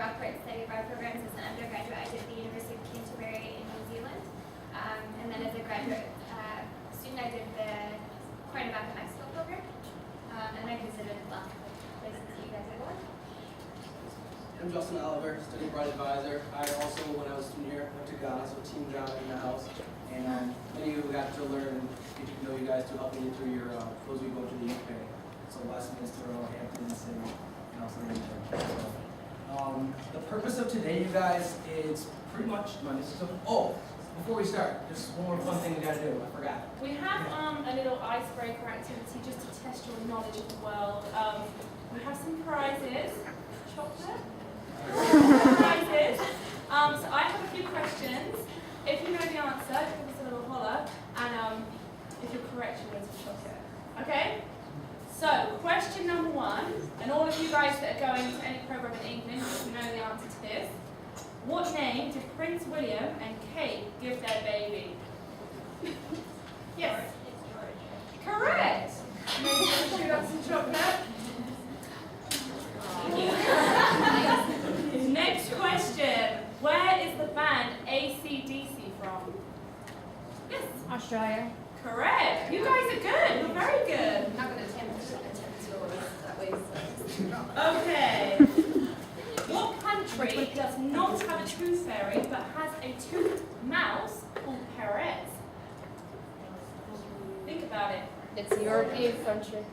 Rockport study abroad programs as an undergraduate. I did the University of Canterbury in New Zealand. And then as a graduate student, I did the Cuernavaca, Mexico program. And I visited lots of places that you guys are going. I'm Justin Oliver, study abroad advisor. I also, when I was a student here, went to Ghana, so team Ghana in the house. And many of you got to learn and get to know you guys to helping you through your those we go to the UK. So Westminster, Hamptons, and also the purpose of today, you guys, is pretty much before we start, there's one more fun thing we gotta do. I forgot. We have a little icebreaker activity just to test your knowledge of the world. We have some prizes. Chocolate? Prizes. So I have a few questions. If you know the answer, give us a little holler. And if you're correct, you win some chocolate. Okay? So, question number 1, and all of you guys that are going to any program in England, you know the answer to this. What name did Prince William and Kate give their baby? Yes? It's George. Correct! Maybe we'll shoot up some chocolate. Next question. Where is the band AC/DC from? Yes? Australia. Correct. You guys are good. You're very good. I'm not going to attempt yours that way. Okay. What country does not have a tooth fairy but has a tooth mouse called Perez? Think about it. It's a European country.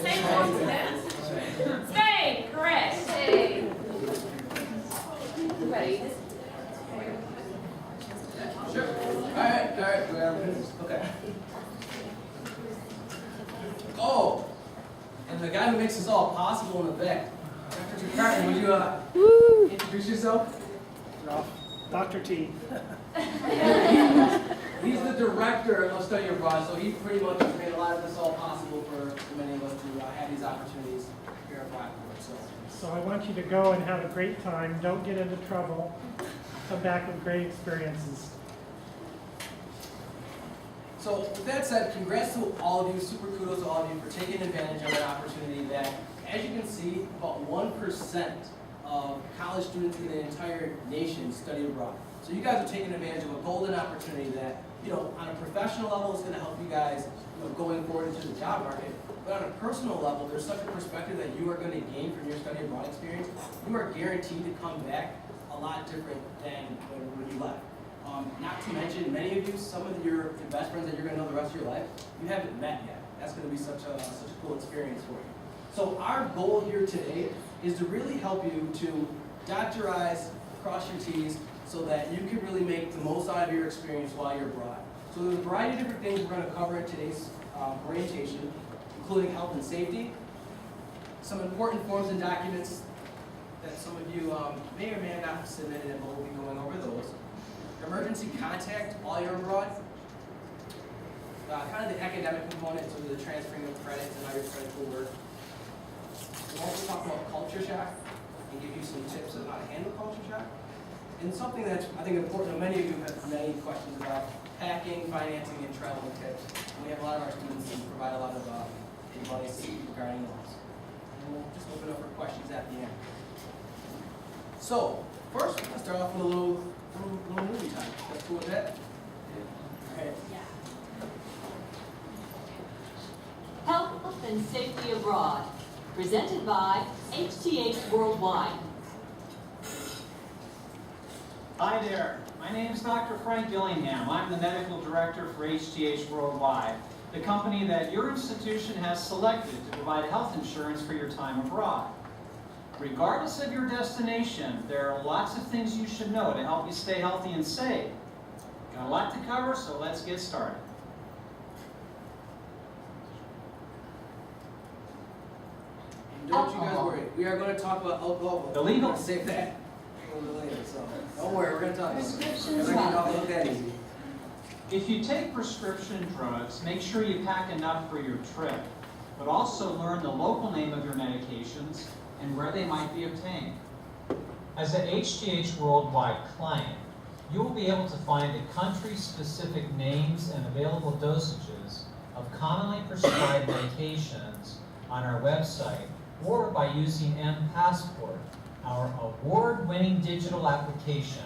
Same continent. Spain, correct. Hey. Ready? Sure. Alright, okay. Oh, and the guy who makes this all possible in the back, Dr. Carton, would you introduce yourself? Dr. T. He's the director of Study Abroad, so he pretty much has made a lot of this all possible for many of us to have these opportunities here at Blackboard. So I want you to go and have a great time. Don't get into trouble. Come back with great experiences. So with that said, congrats to all of you, super kudos to all of you for taking advantage of that opportunity that, as you can see, about 1% of college students in the entire nation study abroad. So you guys are taking advantage of a golden opportunity that, on a professional level is going to help you guys, going forward into the job market. But on a personal level, there's such a perspective that you are going to gain from your study abroad experience. You are guaranteed to come back a lot different than when you left. Not to mention, many of you, some of your best friends that you're going to know the rest of your life, you haven't met yet. That's going to be such a cool experience for you. So our goal here today is to really help you to dot your I's, cross your T's, so that you can really make the most out of your experience while you're abroad. So there's a variety of different things we're going to cover in today's orientation, including health and safety, some important forms and documents that some of you may or may not have submitted, and we'll be going over those. Emergency contact while you're abroad. Kind of the academic component, so the transferring of credits and how your credits will work. We'll also talk about culture shock and give you some tips on how to handle culture shock. And something that's, I think, important, many of you have many questions about packing, financing, and travel tips. And we have a lot of our students who provide a lot of advice regarding those. And we'll just open up for questions at the end. So, first, let's start off with a little movie time. That's cool with that? Yeah. All right. Health and Safety Abroad, presented by HTH Worldwide. Hi there, my name is Dr. Frank Gillingham. I'm the Medical Director for HTH Worldwide, the company that your institution has selected to provide health insurance for your time abroad. Regardless of your destination, there are lots of things you should know to help you stay healthy and safe. Got a lot to cover, so let's get started. And don't you guys worry, we are going to talk about alcohol. Illegal. We're going to save that for a little later, so don't worry, we're going to talk about it. Prescription We're not drugs. going to look that easy. If you take prescription drugs, make sure you pack enough for your trip, but also learn the local name of your medications and where they might be obtained. As an HTH Worldwide client, you will be able to find the country-specific names and available dosages of commonly prescribed medications on our website or by using M-Passport, our award-winning digital application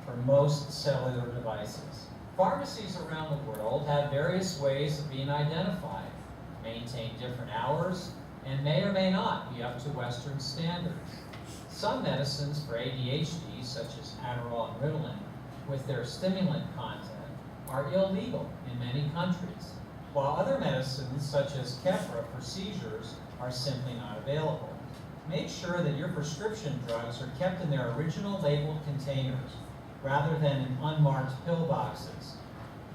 for most cellular devices. Pharmacies around the world have various ways of being identified, maintain different hours, and may or may not be up to Western standards. Some medicines for ADHD, such as Adderall and Ritalin, with their stimulant content, are illegal in many countries, while other medicines, such as Keppra for seizures, are simply not available. Make sure that your prescription drugs are kept in their original labeled containers, rather than in unmarked pill boxes.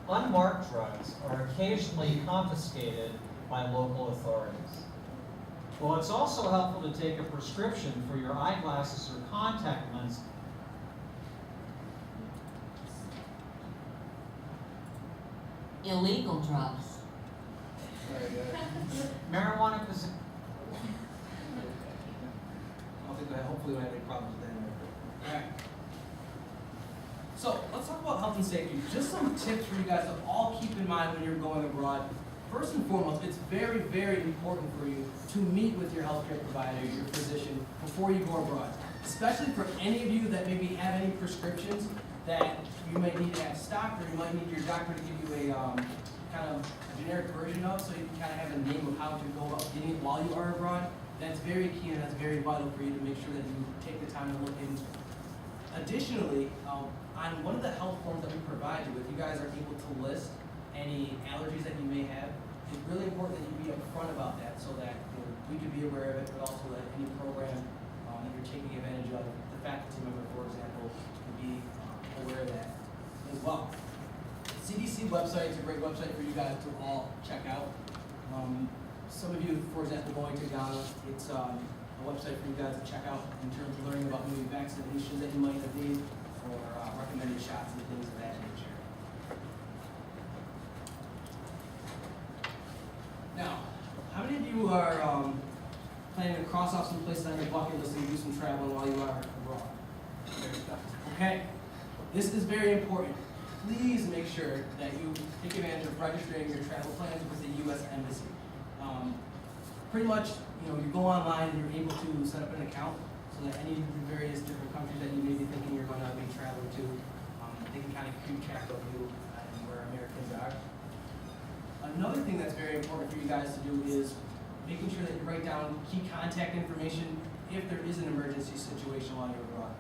Unmarked drugs are occasionally confiscated by local authorities. Well, it's also helpful to take a prescription for your eyeglasses or contact lens. Illegal drugs. Marijuana, Hopefully we don't have any problems with that. Alright. So let's talk about health and safety. Just some tips for you guys to all keep in mind when you're going abroad. First and foremost, it's very, very important for you to meet with your healthcare provider, your physician, before you go abroad. Especially for any of you that maybe have any prescriptions that you might need to have stocked, or you might need your doctor to give you a kind of a generic version of, so you can kind of have a name of how to go about getting it while you are abroad. That's very key, and that's very vital for you to make sure that you take the time to look into. Additionally, on one of the health forms that we provide you with, you guys are able to list any allergies that you may have. It's really important that you be upfront about that, so that we could be aware of it, but also that any program that you're taking advantage of, the faculty member, for example, can be aware of that as well. CDC website is a great website for you guys to all check out. Some of you, for example, going to Ghana, it's a website for you guys to check out in terms of learning about maybe vaccinations that you might have needed, or recommended shots and things of that nature. Now, how many of you are planning to cross off some places on your bucket list and do some traveling while you are abroad? Okay, this is very important. Please make sure that you take advantage of registering your travel plans with the U.S. Embassy. Pretty much, you go online and you're able to set up an account so that any of the various different countries that you may be thinking you're going to be traveling to, they can kind of keep track of you and where Americans are. Another thing that's very important for you guys to do is making sure that you write down key contact information if there is an emergency situation while you're abroad.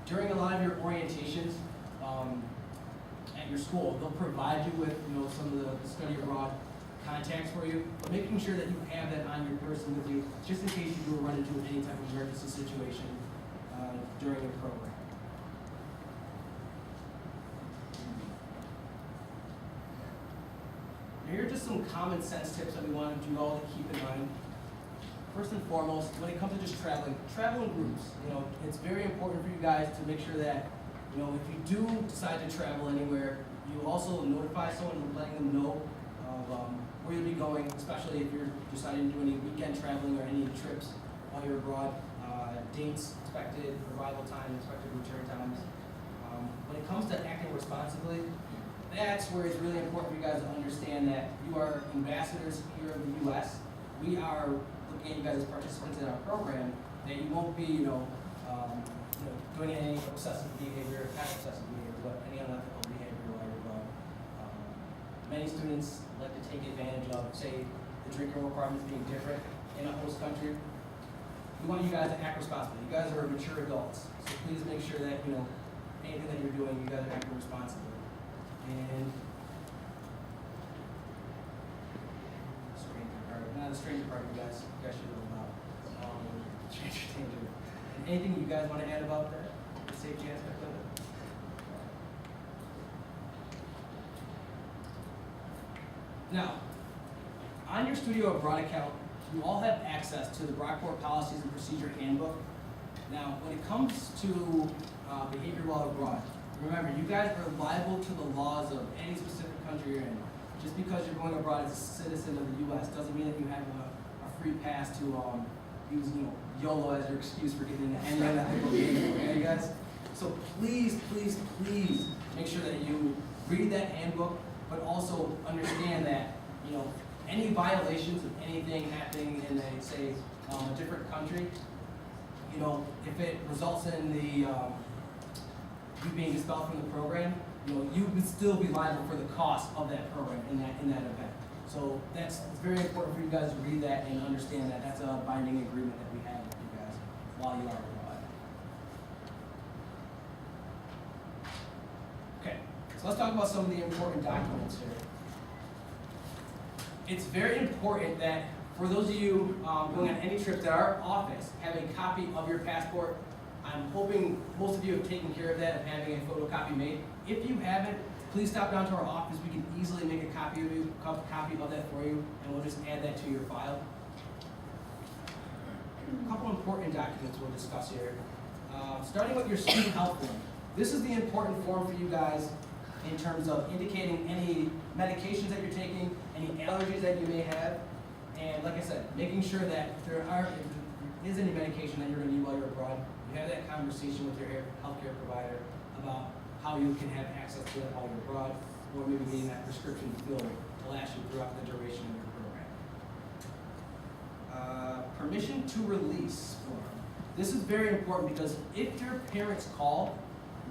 During a lot of your orientations at your school, they'll provide you with some of the study abroad contacts for you, but making sure that you have that on your person with you, just in case you do run into any type of emergency situation during your program. Now, here are just some common sense tips that we wanted you all to keep in mind. First and foremost, when it comes to just traveling in groups, it's very important for you guys to make sure that, if you do decide to travel anywhere, you also notify someone, letting them know of where you'll be going, especially if you're deciding to do any weekend traveling or any trips while you're abroad, dates, expected arrival time, expected return times. When it comes to acting responsibly, that's where it's really important for you guys to understand that you are ambassadors here in the U.S. We are looking at you guys as participants in our program, that you won't be, doing any obsessive behavior, not obsessive behavior, but any unethical behavior while you're abroad. Many students like to take advantage of, say, the drinking requirements being different in a host country. We want you guys to act responsibly. You guys are mature adults, so please make sure that, anything that you're doing, you guys are acting responsibly. And the stranger part, you guys should know about. Stranger danger. And anything you guys want to add about that? The safety aspect of it? Now, on your Studio Abroad account, you all have access to the Brockport Policies and Procedure Handbook. Now, when it comes to behavior while abroad, remember, you guys are liable to the laws of any specific country you're in. Just because you're going abroad as a citizen of the U.S. doesn't mean that you have a free pass to use YOLO as your excuse for getting into any unethical behavior. Okay, you guys? So please, please, please make sure that you read that handbook, but also understand that you know, any violations of anything happening in a, say, a different country, you know, if it results in the, you being expelled from the program, you know, you would still be liable for the cost of that program in that event. So it's very important for you guys to read that and understand that that's a binding agreement that we have with you guys while you are abroad. Okay, so let's talk about some of the important documents here. It's very important that for those of you going on any trip, that our office have a copy of your passport. I'm hoping most of you have taken care of that, of having a photocopy made. If you haven't, please stop down to our office. We can easily make a copy of that for you, and we'll just add that to your file. A couple important documents we'll discuss here. Starting with your student health form. This is the important form for you guys in terms of indicating any medications that you're taking, any allergies that you may have, and like I said, making sure that if there is any medication that you're going to need while you're abroad, you have that conversation with your healthcare provider about how you can have access to it while you're abroad, or maybe getting that prescription filled to last you throughout the duration of your program. Permission to release form. This is very important because if your parents call,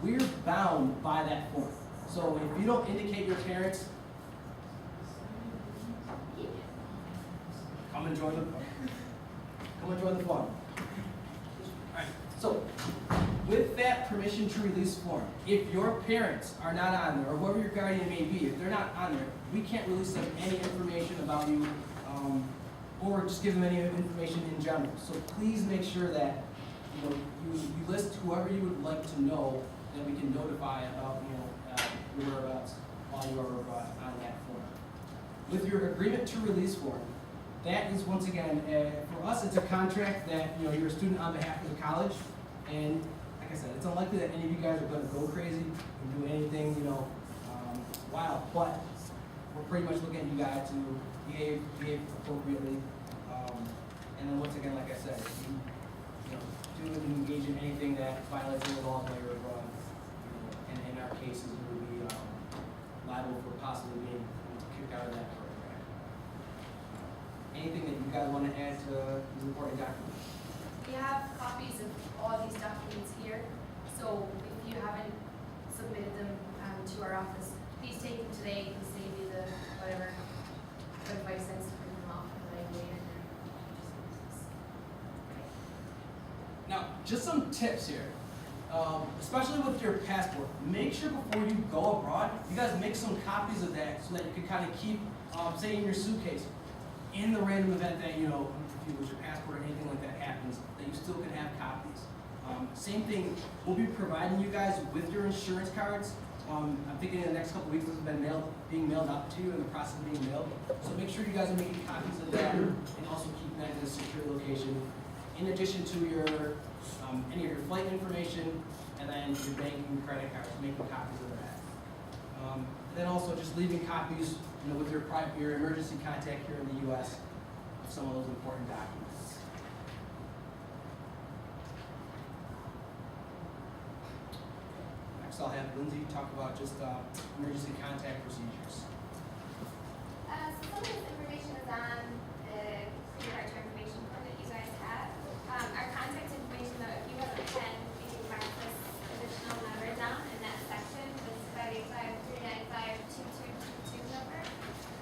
we're bound by that form. So if you don't indicate your parents, come and join the fun. Alright, so with that permission to release form, if your parents are not on there, or whoever your guardian may be, if they're not on there, we can't release them any information about you, or just give them any information in general. So please make sure that you list whoever you would like to know that we can notify about your whereabouts while you are on that form. With your agreement to release form, that is once again for us it's a contract that you're a student on behalf of the college, and like I said, it's unlikely that any of you guys are going to go crazy and do anything wild, but we're pretty much looking at you guys to behave appropriately, and then once again, like I said, if you do engage in anything that violates the laws while you're abroad, and in our cases, we would be liable for possibly being kicked out of that program. Anything that you guys want to add to these important documents? We have copies of all these documents here, so if you haven't submitted them to our office, please take them today. It can save you the whatever 25 cents to print them off and lay away in there. Now, just some tips here, especially with your passport. Make sure before you go abroad, you guys make some copies of that so that you can kind of keep, say, in your suitcase. In the random event that, if you lose your passport or anything like that happens, that you still can have copies. Same thing, we'll be providing you guys with your insurance cards. I'm thinking in the next couple weeks this has been being mailed out to you, in the process of being mailed. So make sure you guys are making copies of that and also keep that in a secure location. In addition to your any of your flight information and then your banking credit cards, making copies of that. Then also just leaving copies with your emergency contact here in the U.S. of some of those important documents. Next I'll have Lindsay talk about just emergency contact procedures. So some of this information is on the pre-departure information form that you guys have. Our contact information, though, if you have a pen, you can mark this additional number down in that section, this 585-395-2222 number.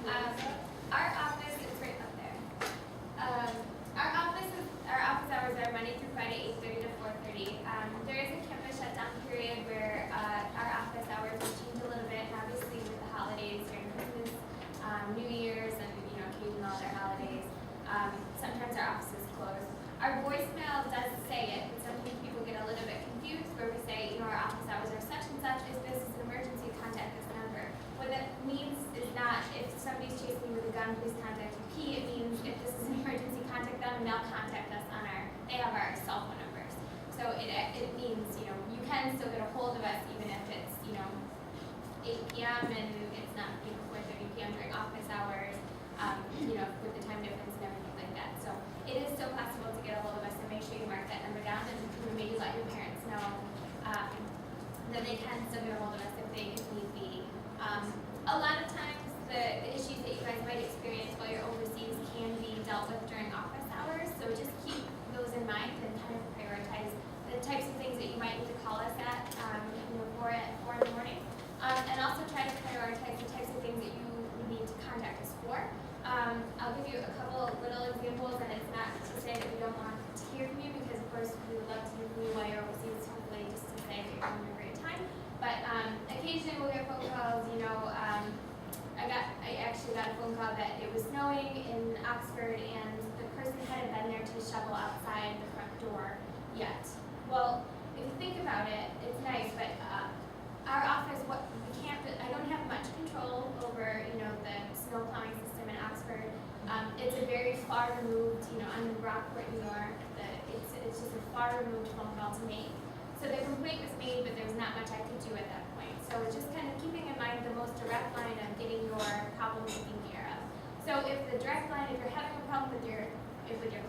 Our office is right up there. Our office hours are Monday through Friday, 8:30 to 4:30. There is a campus shutdown period where our office hours will change a little bit, and obviously with the holidays during Christmas, New Year's, and occasional other holidays, sometimes our office is closed. Our voicemail does say it, but sometimes people get a little bit confused where we say, our office hours are such and such. If this is an emergency, contact this number. What that means is not if somebody's chasing you with a gun, please contact P. It means if this is an emergency, contact them, and they'll contact us on they have our cell phone numbers. So it means, you can still get a hold of us even if it's, 8 p.m. and it's not, 4:30 p.m. during office hours, with the time difference and everything like that. So it is still possible to get a hold of us, and make sure you mark that number down and maybe let your parents know that they can still get a hold of us if need be. A lot of times the issues that you guys might experience having a great time. But occasionally we'll get phone calls, I actually got a phone call that it was snowing in Oxford and the person hadn't been there to shovel outside the front door yet. Well, if you think about it, it's nice, but our office, I don't have much control over, the snow plowing system in Oxford. It's a very far removed, I'm in Rockport, New York. It's just a far removed phone call to make. So the complaint was made, but there was not much I could do at that point. So it's just kind of keeping in mind the most direct line of getting your problem taken care of. So if the direct line, if you're having a problem with your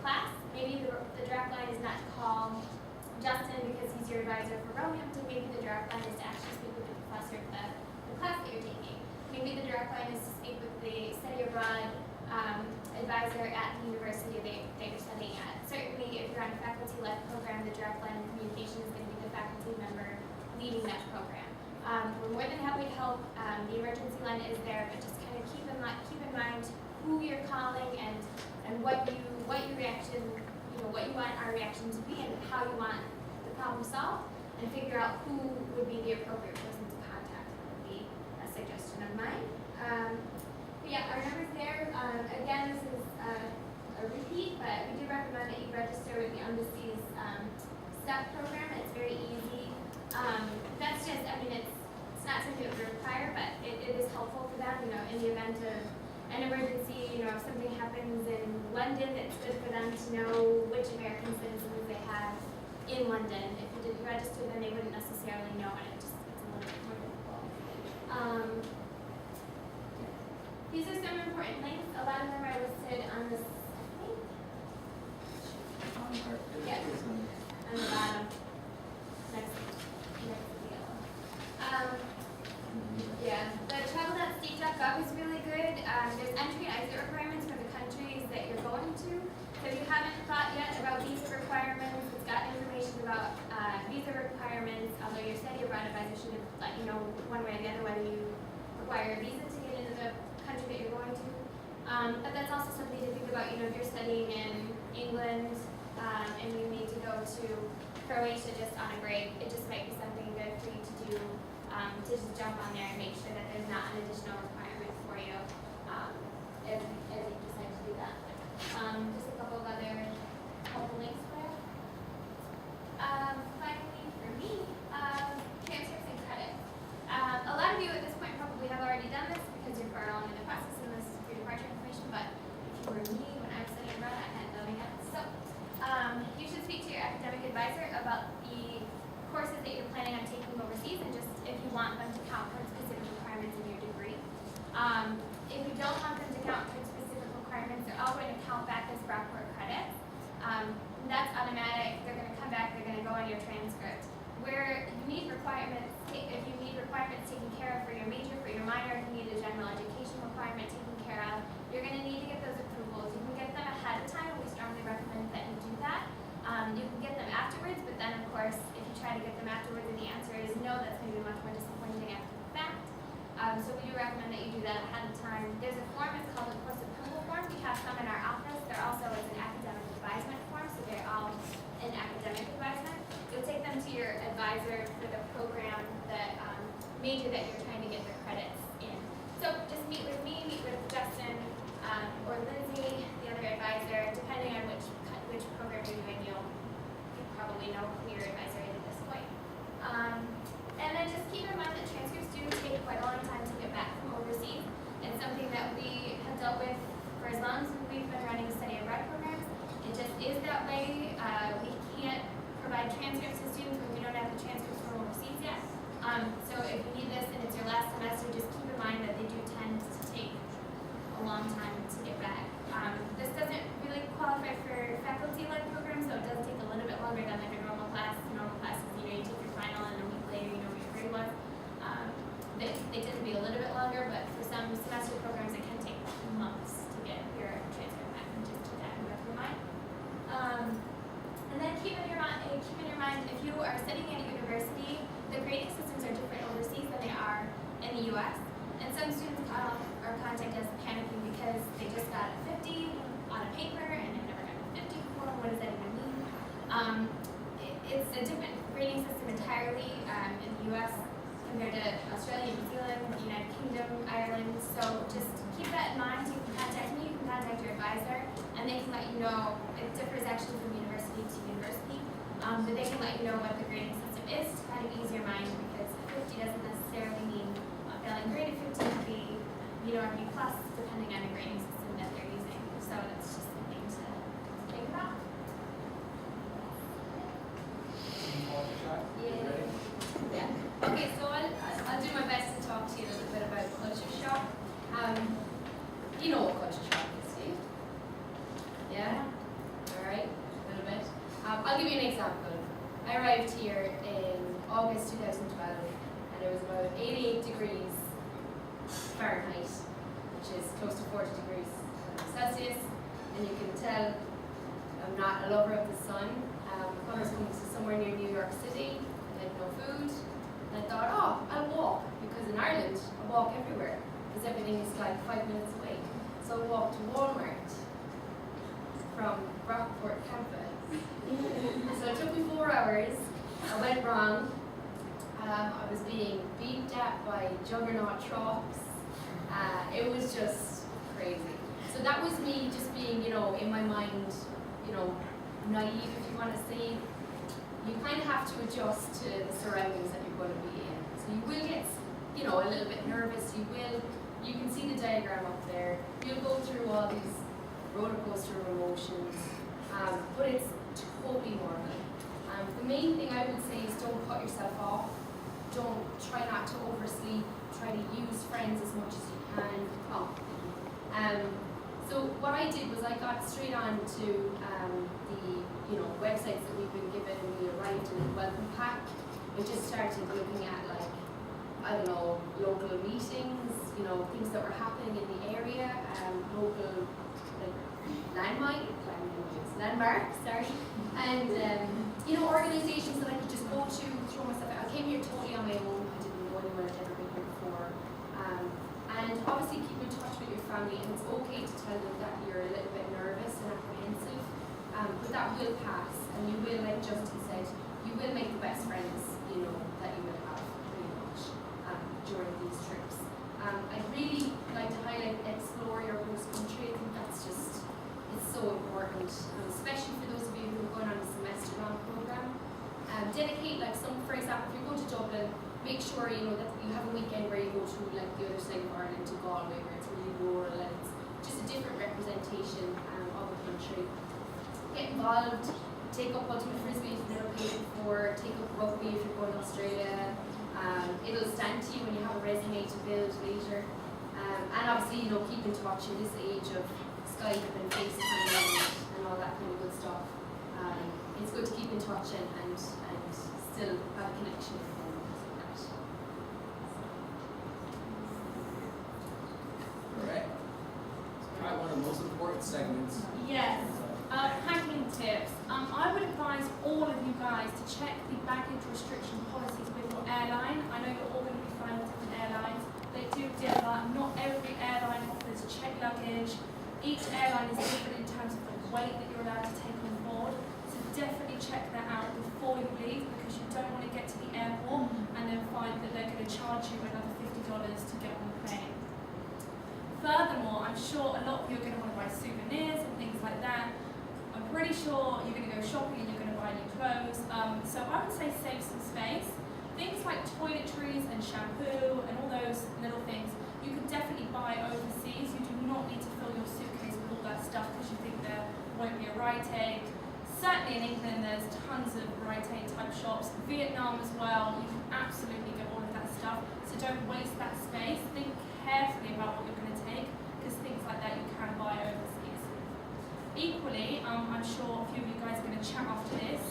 class, maybe the direct line is not to call Justin because he's your advisor for Roehampton. Maybe the direct line is to actually speak with the professor of the class that you're taking. Maybe the direct line is to speak with the study abroad advisor at the university that you're studying at. Certainly, if you're on a faculty-led program, the direct line of communication is going to be the faculty member leading that program. We're more than happy to help. The emergency line is there, but just kind of keep in mind who you're calling and what you want our reaction to be and how you want the problem solved, and figure out who would be the appropriate person to contact. That would be a suggestion of mine. But yeah, our number's there. Again, this is a repeat, but we do recommend that you register with the embassy's STEP program. It's very easy. That's just, it's not something that we require, but it is helpful for them, in the event of an emergency, if something happens in London, it's good for them to know which American citizens they have in London. If you didn't register, then they wouldn't necessarily know, and it's a little bit more difficult. These are some important links. A lot of them are listed on this link. Yeah, on the bottom. Next to the yellow. Yeah, the travel.state.gov is really good. There's entry and exit requirements for the countries that you're going to. So if you haven't thought yet about visa requirements, it's got information about visa requirements, although your study abroad advisor should have let you know one way or the other whether you require a visa to get into the country that you're going to. But that's also something to think about, if you're studying in England and you need to go to Croatia just on a break, it just might be something good for you to do, to just jump on there and make sure that there's not an additional requirement for you if you decide to do that. Just a couple of other helpful links for you. Finally, for me, transcripts and credits. A lot of you at this point probably have already done this because you're far along in the process and this is pre-departure information, but if you were me when I was studying abroad, I hadn't done it yet. So, you should speak to your academic advisor about the courses that you're planning on taking overseas and just if you want them to count for specific requirements in your degree. If you don't want them to count for specific requirements, they're all going to count back as Rockport credits. That's automatic. They're going to come back, they're going to go on your transcript. Where you need requirements, if you need requirements taken care of for your major, for your minor, if you need a general education requirement taken care of, you're going to need to get those approvals. You can get them ahead of time, and we strongly recommend that you do that. You can get them afterwards, but then of course, if you try to get them afterwards and the answer is no, that's going to be much more disappointing after the fact. So we do recommend that you do that ahead of time. There's a form, it's called a course approval form. We have some in our office. There also is an academic advisement form, so they're all an academic advisement. You'll take them to your advisor for the program that major that you're trying to get the credits in. So just meet with me, meet with Justin or Lindsay, the other advisor, depending on which program you're doing. You probably know who your advisor is at this point. And then just keep in mind that transcripts do take quite a long time to get back from overseas. It's something that we have dealt with for as long as we've been running study abroad programs. It just is that way. We can't provide transcripts to students when we don't have the transcripts from overseas yet. So if you need this and it's your last semester, just keep in mind that they do tend to take a long time to get back. This doesn't really qualify for faculty-led programs, so it does take a little bit longer than like a normal class. Normal classes, you take your final and a week later you know what your grade was. They tend to be a little bit longer, but for some semester programs it can take months to get your transcript back, and just keep that in your mind. And then keep in your mind, if you are studying at a university, the grading systems are different overseas than they are in the U.S. And some students or contact us panicking because they just got a 50 on a paper and they've never gotten a 50 before. What does that even mean? It's a different grading system entirely. US compared to Australia, New Zealand, United Kingdom, Ireland. So just keep that in mind. You can contact me, you can contact your advisor, and they can let you know. It differs actually from university to university, but they can let you know what the grading system is to kind of ease your mind, because 50 doesn't necessarily mean a failing grade. 50 could be B or B plus, depending on the grading system that they're using. So that's just something to think about. Yeah. Okay, so I'll do my best to talk to you a little bit about culture shock. You know what culture shock is, do you? Yeah? Alright, a little bit. I'll give you an example. I arrived here in August 2012, and it was about 88 degrees Fahrenheit, which is close to 40 degrees Celsius, and you can tell I'm not a lover of the sun. I was coming to somewhere near New York City, I had no food, and I thought, oh, I'll walk, because in Ireland, I walk everywhere, because everything is like 5 minutes away. So I walked to Walmart from Rockport campus. So it took me 4 hours, I went wrong, I was being beat at by juggernaut trucks, it was just crazy. So that was me just being, in my mind, naive, if you want to say. You kind of have to adjust to the surroundings that you're going to be in. So you will get, a little bit nervous. You can see the diagram up there. You'll go through all these roller coaster emotions, but it's totally normal. The main thing I would say is don't cut yourself off. Try not to oversleep. Try to use friends as much as you can. So what I did was I got straight on to the websites that we've been given when we arrived in the welcome pack. We just started looking at local meetings, things that were happening in the area, local landmarks, and organizations that I could just go to, throw myself out. I came here totally on my own. I didn't know anyone, I'd never been here before. And obviously keep in touch with your family, and it's okay to tell them that you're a little bit nervous and apprehensive, but that will pass, and you will, like Justin said, you will make the best friends, that you will have pretty much during these trips. I'd really like to highlight explore your host country. I think that's just, it's so important, especially for those of you who are going on a semester-long program. Dedicate, for example, if you're going to Dublin, make sure that you have a weekend where you go to the other side of Ireland, to Galway, where it's really rural and it's just a different representation of the country. Get involved, take up ultimate frisbee if you've never played it before, take up rugby if you're going to Australia. It'll stand to you when you have a resume to build later. And obviously, keep in touch in this age of Skype and FaceTime and all that kind of good stuff. It's good to keep in touch and still have a connection with them. Alright. It's probably one of the most important segments. Yes. Packing tips. I would advise all of you guys to check the baggage restriction policies with your airline. I know you're all going to be flying with different airlines. They do differ. Not every airline offers check luggage. Each airline is different in terms of the weight that you're allowed to take on board. So definitely check that out before you leave, because you don't want to get to the airport and then find that they're going to charge you another $50 to get on the plane. Furthermore, I'm sure a lot of you are going to want to buy souvenirs and things like that. I'm pretty sure you're going to go shopping and you're going to buy new clothes. So I would say save some space. Things like toiletries and shampoo and all those little things, you can definitely buy overseas. You do not need to fill your suitcase with all that stuff because you think there won't be a Rite Aid. Certainly in England, there's tons of Rite Aid type shops. Vietnam as well, you can absolutely get all of that stuff. So don't waste that space. Think carefully about what you're going to take, because things like that you can buy overseas. Equally, I'm sure a few of you guys are going to chat after this.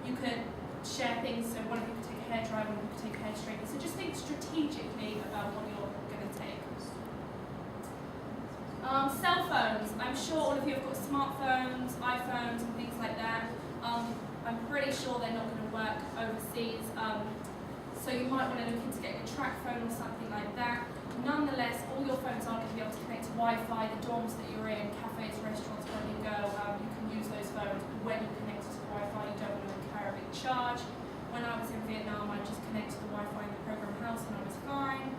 You could share things, so one of you could take a hair dryer, one of you could take a hair straightener. So just think strategically about what you're going to take. Cell phones. I'm sure all of you have got smartphones, iPhones, and things like that. I'm pretty sure they're not going to work overseas. So you might want to look into getting a track phone or something like that. Nonetheless, all your phones are going to be able to connect to Wi-Fi, the dorms that you're in, cafes, restaurants, wherever you go, you can use those phones. When you connect to Wi-Fi, you don't want to incur a big charge. When I was in Vietnam, I just connected the Wi-Fi in the program house and I was fine.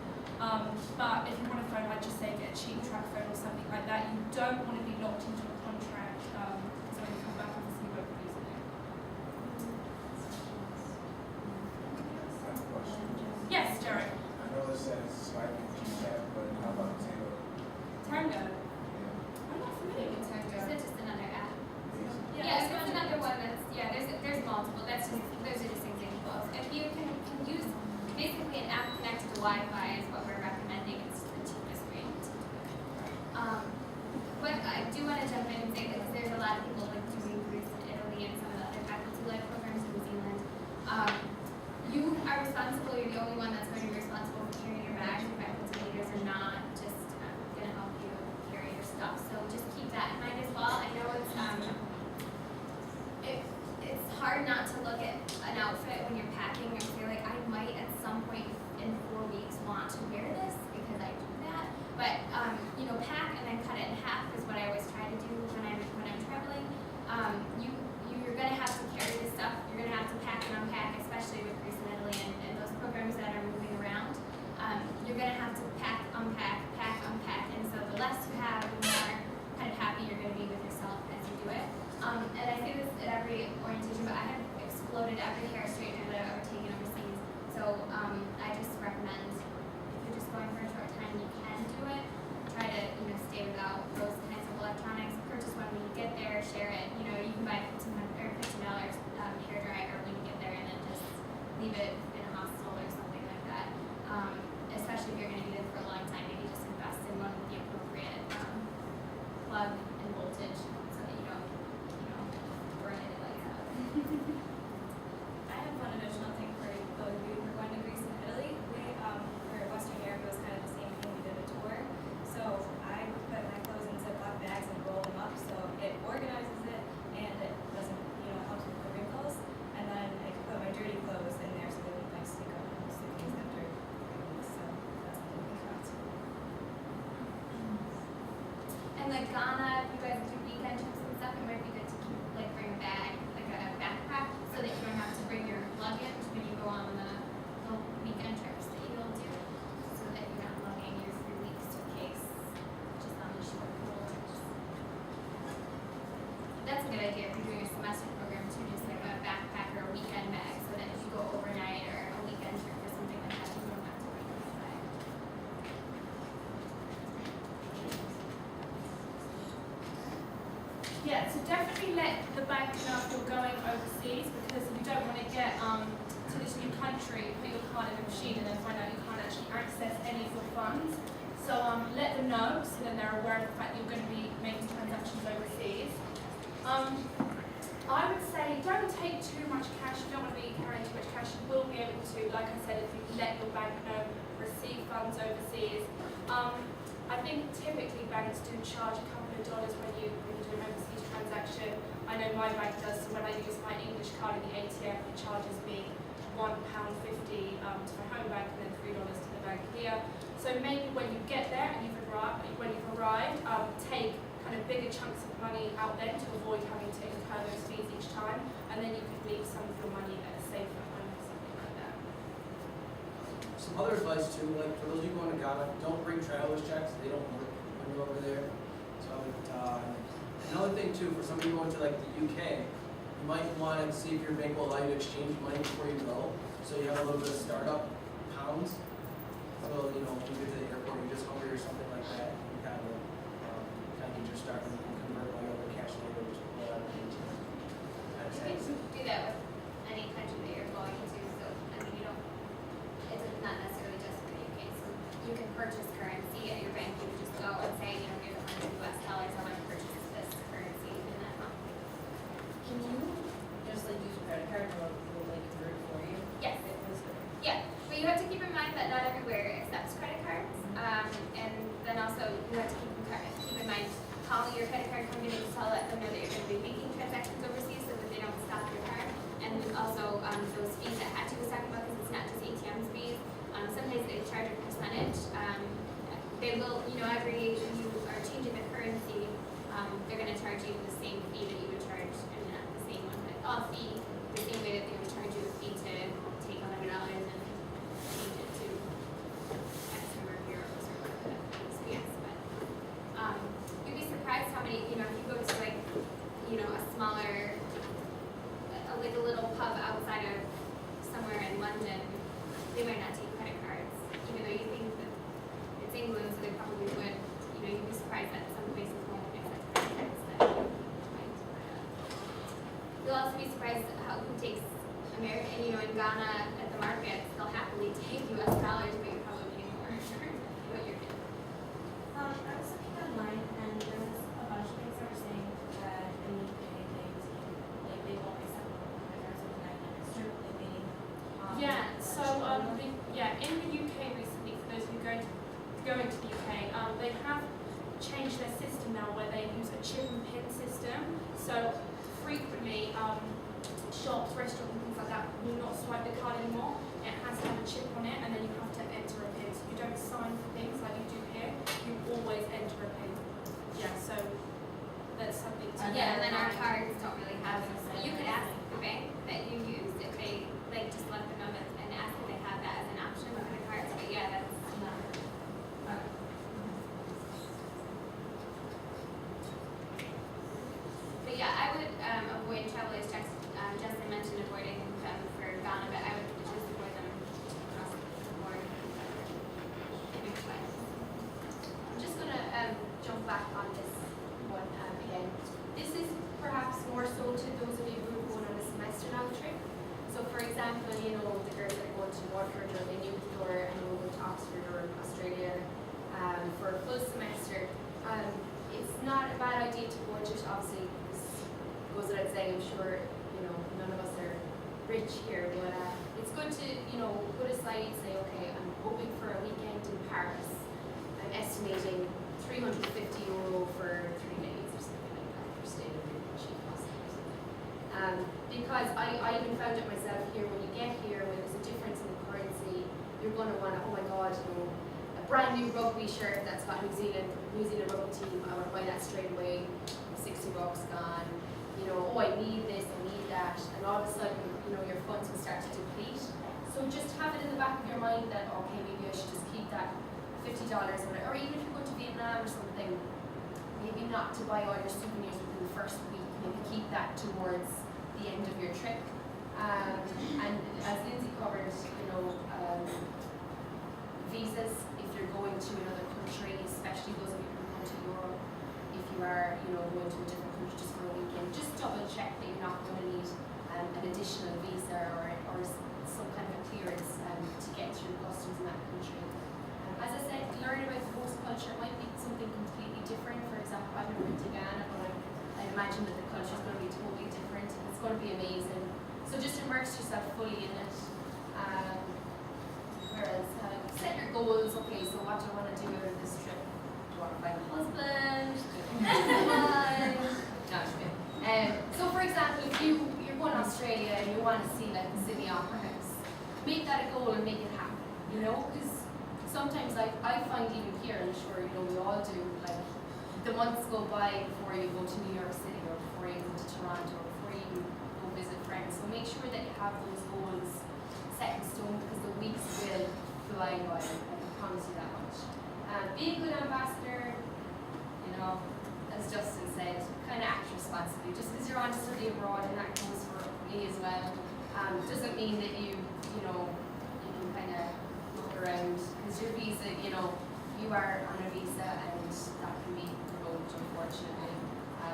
But if you want a phone, I'd just say get a cheap track phone or something like that. You don't want to be locked into a contract because when you come back, obviously you won't be using it. Yes, Jared. I know it says slightly chat, but how about Tango? Tango. Yeah. I'm not familiar with Tango. Is it just another app? Yeah, Yeah, so it's another one that's, there's multiple, those are just examples. If you can use basically an app connected to Wi-Fi is what we're recommending, it's the cheapest way to do it. But I do want to jump in and say that because there's a lot of people like doing Greece and Italy and some of the other faculty-led programs in New Zealand. You are responsible, you're the only one that's going to be responsible for carrying your bags. Your faculty leaders are not just going to help you carry your stuff. So just keep that in mind as well. I know it's hard not to look at an outfit when you're packing and feel like I might at some point in 4 weeks want to wear this because I do that. But pack and then cut it in half is what I always try to do when I'm traveling. You're gonna have to carry this stuff. You're gonna have to pack and unpack, especially with Greece and Italy and those programs that are moving around. You're gonna have to pack, unpack, and so the less you have, the more kind of happy you're gonna be with yourself as you do it. And I say this at every orientation, but I have exploded every hair straightener that I've ever taken overseas. So I just recommend if you're just going for a short time, you can do it. Try to stay without those kinds of electronics. Purchase one when you get there, share it. You can buy a $15 hair dryer when you get there, and then just leave it in a hostel or something like that. Especially if you're going to be there for a long time, maybe just invest in one with the appropriate plug and voltage so that you don't burn it like that. I have one additional thing for both of you. We're going to Greece and Italy. For Western Europe, it was kind of the same thing. We did a tour. So I put my clothes in Ziploc bags and roll them up so it organizes it and it doesn't, helps with the wrinkles. And then I could put my dirty clothes in there so they wouldn't like stick up in the suitcase after 3 weeks. So that's what I'm thinking about. And like Ghana, if you guys do weekend trips and stuff, it might be good to bring a bag, like a backpack, so that you don't have to bring your luggage when you go on the weekend trips that you'll do, so that you're not lugging your 3-week suitcase just on the shore course. That's a good idea if you're doing a semester program too, just like a backpack or a weekend bag, so that if you go overnight or a weekend trip or something like that, you don't have to bring your bag. Yeah, so definitely let the bank know if you're going overseas because you don't want to get to this new country, put your card in a machine and then find out you can't actually access any of your funds. So let them know so then they're aware of the fact that you're going to be making transactions overseas. I would say don't take too much cash. You don't want to be carrying too much cash. You will be able to, like I said, if you let your bank know, receive funds overseas. I think typically banks do charge a couple of dollars when you do an overseas transaction. I know my bank does, so when I use my English card in the ATM, it charges me £1.50 to my home bank and then $3 to the bank here. So maybe when you get there and when you've arrived, take kind of bigger chunks of money out then to avoid having to incur those fees each time, and then you could leave some of your money that is safe at home or something like that. Some other advice too, like for those of you going to Ghana, don't bring traveler's checks. They don't work when you're over there. So another thing too, for somebody going to like the UK, you might want to see if your bank will allow you to exchange money before you go. So you have a little bit of startup pounds. So when you get to the airport, you're just hungry or something like that, you kind of get your start and you can convert money over to cash later, just pull it out of the ATM. You can do that with any country that you're going to, so it's not necessarily just for the UK. So you can purchase currency at your bank. You can just go and say, here's $100 US, I want to purchase this currency in that month. Can you just use a credit card or will they convert it for you? Yes. Yeah, but you have to keep in mind that not everywhere accepts credit cards, and then also you have to keep in mind calling your credit card company to let them know that you're going to be making transactions overseas so that they don't stop your card. And also those fees that Hattie was talking about, because it's not just ATM's fees. Sometimes they charge a percentage. They will, every you are changing the currency, they're going to charge you the same fee that you would charge, the same one, but all fee, the same way that they would charge you a fee to take Ghana at the market, they'll happily take US dollars, but you're probably paying more for what you're getting. I was looking online and there was a bunch of things that were saying that in the UK they won't accept local vendors or something like that. It's true, like they Yeah, so in the UK recently, for those who go into the UK, they have changed their system now where they use a chip and pin system. So frequently, shops, restaurants, and things like that will not swipe the card anymore. It has to have a chip on it, and then you have to enter a pin. So you don't sign for things like you do here. You always enter a pin. Yeah, so that's something to Yeah, and then our cards don't really have this. You could ask the bank that you used if they, like, just let them know that and ask if they have that as an option on the cards, but yeah, that's not. But yeah, I would avoid travel as Justin mentioned, avoiding them for Ghana, but I would just avoid them across the board. I'm just gonna jump back on this one again. This is perhaps more so to those of you who are going on a semester long trip. So for example, you know, the girls that are going to Waterford or Maynooth or and we'll go to Oxford or Australia for a full semester. It's not a bad idea to budget, obviously. This goes without saying, I'm sure, you know, none of us are rich here, but it's good to, you know, put aside and say, okay, I'm hoping for a weekend in Paris. I'm estimating €350 for 3 days or something like that for staying in a cheap hostel or something. Because I even found it myself here, when you get here, when there's a difference in the currency, you're going to want to, oh my God, you know, a brand new rugby shirt that's got New Zealand rugby team, I want to buy that straight away, $60 gone. You know, oh, I need this, I need that, and all of a sudden, you know, your funds will start to deplete. So just have it in the back of your mind that, okay, maybe I should just keep that $50 or even if you're going to Vietnam or something, maybe not to buy all your souvenirs within the first week, maybe keep that towards the end of your trip. And as Lindsay covered, you know, visas, if you're going to another country, especially those of you who are going to Europe, if you are, you know, going to a different country just for a weekend, just double check that you're not going to need an additional visa or some kind of a clearance to get through customs in that country. As I said, learn about the host culture. It might be something completely different. For example, I've never been to Ghana, but I imagine that the culture is going to be totally different. It's going to be amazing. So just immerse yourself fully in it. Whereas, set your goals. Okay, so what do I want to do out of this trip? Do I want to find a husband? No, so for example, if you're going to Australia and you want to see like the Sydney Opera House, make that a goal and make it happen. You know, because sometimes I find even here, I'm sure you know we all do, like the months go by before you go to New York City or before you go to Toronto or before you go visit friends. So make sure that you have those goals set in stone because the weeks will fly by. I can promise you that much. Be a good ambassador, you know, as Justin said, kind of act responsibly. Just because you're on to study abroad, and that goes for me as well, doesn't mean that you know, you can kind of look around because your visa, you know, you are on a visa and that can be revoked, unfortunately,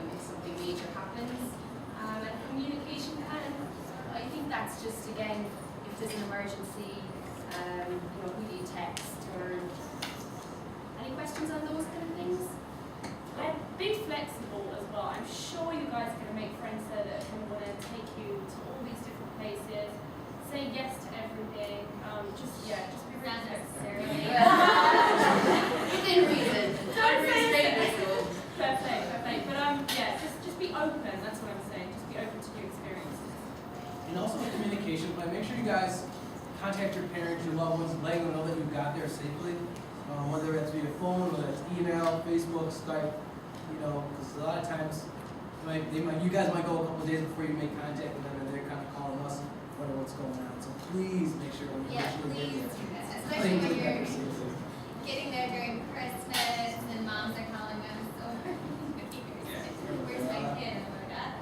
if something major happens. And communication plan, I think that's just, again, if there's an emergency, you know, who do you text or any questions on those kind of things? Be flexible as well. I'm sure you guys are going to make friends there that are going to want to take you to all these different places. Say yes to everything. Just be really Not flexible. necessarily. Within reason. Don't say Straight it. Perfect. But just be open. That's what I'm saying. Just be open to new experiences. And also with communication plan, make sure you guys contact your parents, your loved ones, letting them know that you got there safely. Whether it's via phone, whether it's email, Facebook, Skype, you know, because a lot of times you guys might go a couple of days before you make contact with them and they're kind of calling us, wondering what's going on. So please make sure when you actually get please there. do that. Especially when you're getting there during Christmas and moms are calling us, so where's my kid? Oh my God.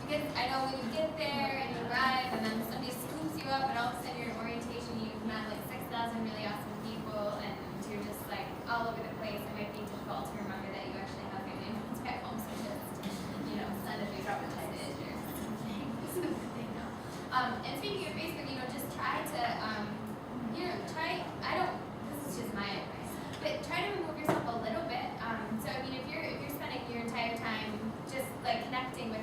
Because I know when you get there and you arrive and then somebody scoops you up and all of a sudden you're in orientation, you've met like 6,000 really awesome people and you're just like all over the place. It might be difficult to remember that you actually have your name back home, so just, you know, send a big drop a message or something. And speaking of Facebook, you know, just to, this is just my advice, but try to remove yourself a little bit. So I mean, if you're spending your entire time just like connecting with,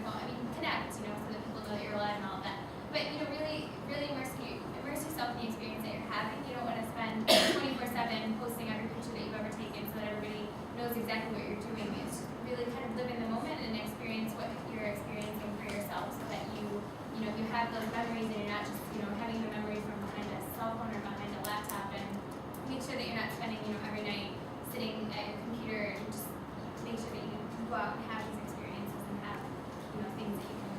connect, so that people know that you're alive and all of that. But really immerse yourself in the experience that you're having. You don't want to spend 24/7 posting every picture that you've ever taken so that everybody knows exactly what you're doing. It's really kind of live in the moment and experience what you're experiencing for yourself, so that you have those memories and you're not just having the memories from behind a cell phone or behind a laptop. And make sure that you're not spending every night sitting at your computer, and just make sure that you go out and have these experiences and have things that you can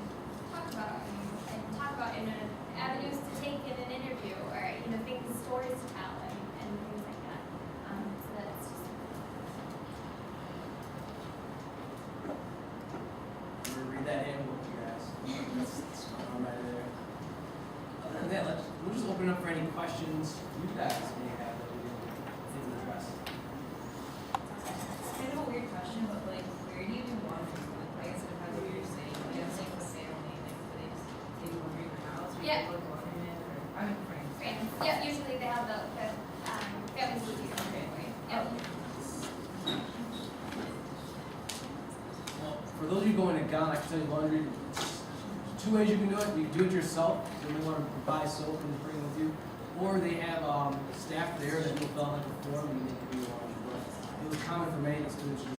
talk about and talk about in avenues to take in an interview, or stories to tell and things like that. So that's just Read that handbook, you guys. That's right there. Other than that, we'll just open up for any questions you guys may have that we didn't address. It's kind of a weird question, but like, where do you do laundry? Like, I guess it depends on what you're saying. Like, I'm saying with family, like, they do laundry in your house, or Yeah. you go to laundry or, I'm friends. great. Yeah, usually they have the families will do your laundry for you. Yep. Well, for those of you going to Ghana, I can tell you laundry, there's two ways you can do it. You can do it yourself, so you want to buy soap and bring it with you. Or they have staff there that will fill out like a form and they can do your laundry. But it was common for many of the students